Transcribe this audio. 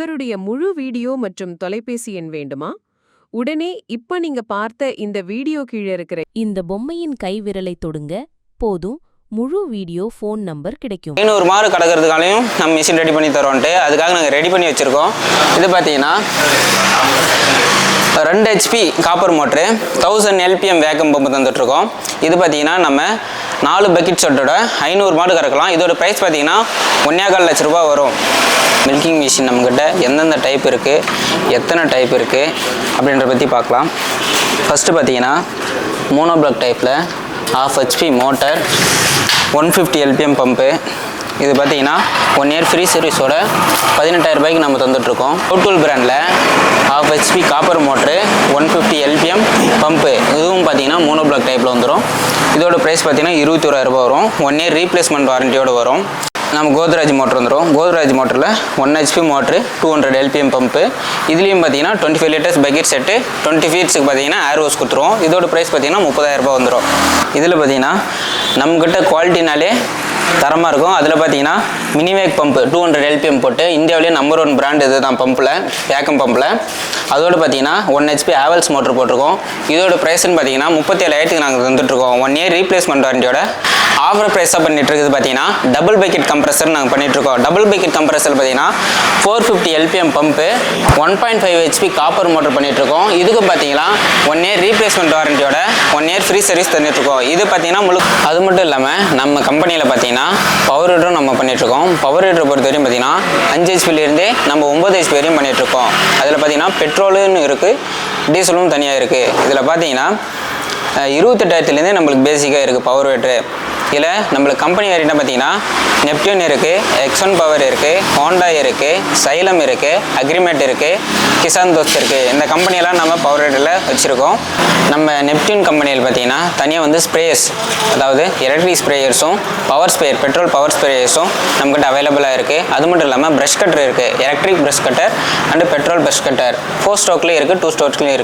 இவருடைய முழு வீடியோ மற்றும் தொலைபேசி எண் வேண்டுமா? உடனே இப்ப நீங்க பார்த்த இந்த வீடியோ கீழே இருக்கிற இந்த பொம்மையின் கைவிரலை தொடுங்க போதும் முழு வீடியோ ஃபோன் நம்பர் கிடைக்கும். 500 மாடு கடக்கிறதுக்காலையும் நம்ம மிஷின் ரெடி பண்ணி தரோன்ட்டு அதுக்காக நாங்கள் ரெடி பண்ணி வச்சுருக்கோம். இது பார்த்தீங்கன்னா 2 HP copper motor 1000 LPM vacuum pump தந்துட்டுருக்கோம். இது பார்த்தீங்கன்னா நம்ம 4 பக்கெட் செட்டோட 500 மாடு கறக்கலாம். இதோட ப்ரைஸ் பார்த்தீங்கன்னா 1.25 லட்ச ரூபா வரும். மில்கிங் மிஷின் நம்மக்கிட்ட எந்தெந்த டைப் இருக்குது, எத்தனை டைப் இருக்குது அப்படின்றத பற்றி பார்க்கலாம். ஃபஸ்ட்டு பார்த்தீங்கன்னா மோனோ பிளாக் டைப்பில் 1/2 HP மோட்டர் 150 LPM பம்பு. இது பார்த்தீங்கன்னா 1 இயர் ஃப்ரீ சர்வீஸோட 18,000 ரூபாய்க்கு நம்ம தந்துட்டுருக்கோம். டூல் பிராண்டில் 1/2 HP copper motor 150 LPM pump. இதுவும் பார்த்தீங்கன்னா மோனோ பிளாக் டைப்பில் வந்துடும். இதோட ப்ரைஸ் பார்த்தீங்கன்னா 21,000 ரூபா வரும். 1 இயர் ரீப்ளேஸ்மெண்ட் வாரண்டியோடு வரும். நம்ம கோத்ராஜ் மோட்டர் வந்துடும். கோத்ராஜ் மோட்டரில் 1 HP மோட்ரு 200 LPM பம்பு. இதுலேயும் பார்த்தீங்கன்னா 25 லிட்டர்ஸ் பக்கெட் செட்டு 20 ஃபீட்ஸுக்கு பார்த்தீங்கன்னா ஏர் ஹோஸ் கொடுத்துருவோம். இதோட ப்ரைஸ் பார்த்தீங்கன்னா 30,000 ரூபா வந்துடும். இதில் பார்த்தீங்கன்னா நம்மக்கிட்ட குவாலிட்டினாலே தரமாக இருக்கும். அதில் பார்த்தீங்கன்னா மினிவேக் பம்பு 200 LPM போட்டு இந்தியாவிலேயே நம்பர் 1 பிராண்ட் இது தான் பம்பில், வேக்கம் பம்பில். அதோடு பார்த்தீங்கன்னா 1 HP ஹேவல்ஸ் மோட்டர் போட்டிருக்கோம். இதோட ப்ரைஸ்ன்னு பார்த்தீங்கன்னா 37,000க்கு நாங்கள் தந்துட்டுருக்கோம். 1 இயர் ரீப்ளேஸ்மெண்ட் வாரண்டியோட ஆஃபர் ப்ரைஸாக பண்ணிட்டு இருக்குது. பார்த்தீங்கன்னா டபுள் பக்கெட் கம்ப்ரஸர் நாங்கள் பண்ணிட்டுருக்கோம். டபுள் பக்கெட் கம்ப்ரஸர் பார்த்தீங்கன்னா 450 LPM pump 1.5 HP copper motor பண்ணிட்டுருக்கோம். இதுக்கு பார்த்தீங்கன்னா 1 இயர் ரீப்ளேஸ்மெண்ட் வாரண்டியோட 1 இயர் ஃப்ரீ சர்வீஸ் தந்துட்டுருக்கோம். இது பார்த்தீங்கன்னா அது மட்டும் இல்லாமல் நம்ம கம்பெனியில் பார்த்தீங்கன்னா பவர் ஹீட்டரும் நம்ம பண்ணிட்டுருக்கோம். பவர் ஹீட்டரை பொறுத்த வரையும் பார்த்தீங்கன்னா 5 HPலேருந்தே நம்ம 9 HP வரையும் பண்ணிட்டுருக்கோம். அதில் பார்த்தீங்கன்னா பெட்ரோலுன்னு இருக்குது, டீசலும் தனியாக இருக்குது. இதில் பார்த்தீங்கன்னா 28,000லேருந்தே நம்மளுக்கு பேசிக்காக இருக்குது பவர் ஹீட்டரு. இதில் நம்மளுக்கு கம்பெனி வேரியண்ட்டாக பார்த்தீங்கன்னா நெப்டியூன் இருக்குது, X1 பவர் இருக்குது, ஹோண்டா இருக்குது, சைலம் இருக்குது, அக்ரிமேட் இருக்குது, கிசான் தோஸ்த் இருக்குது. இந்த கம்பெனியெல்லாம் நம்ம பவர் ஹீட்டரில் வச்சுருக்கோம். நம்ம நெப்டியூன் கம்பெனியில் பார்த்தீங்கன்னா தனியாக வந்து ஸ்ப்ரேயர்ஸ், அதாவது எலக்ட்ரிக் ஸ்ப்ரேயர்ஸும் பவர் ஸ்ப்ரேயர் பெட்ரோல் பவர் ஸ்ப்ரேயர்ஸும் நம்மக்கிட்ட அவைலபிளாக இருக்குது. அது மட்டும் இல்லாமல் ப்ரஷ் கட்டர் இருக்குது, electric brush cutter and petrol brush cutter 4 ஸ்ட்ரோக்லேயும் இருக்குது, 2 ஸ்ட்ரோக்லேயும் இருக்குது.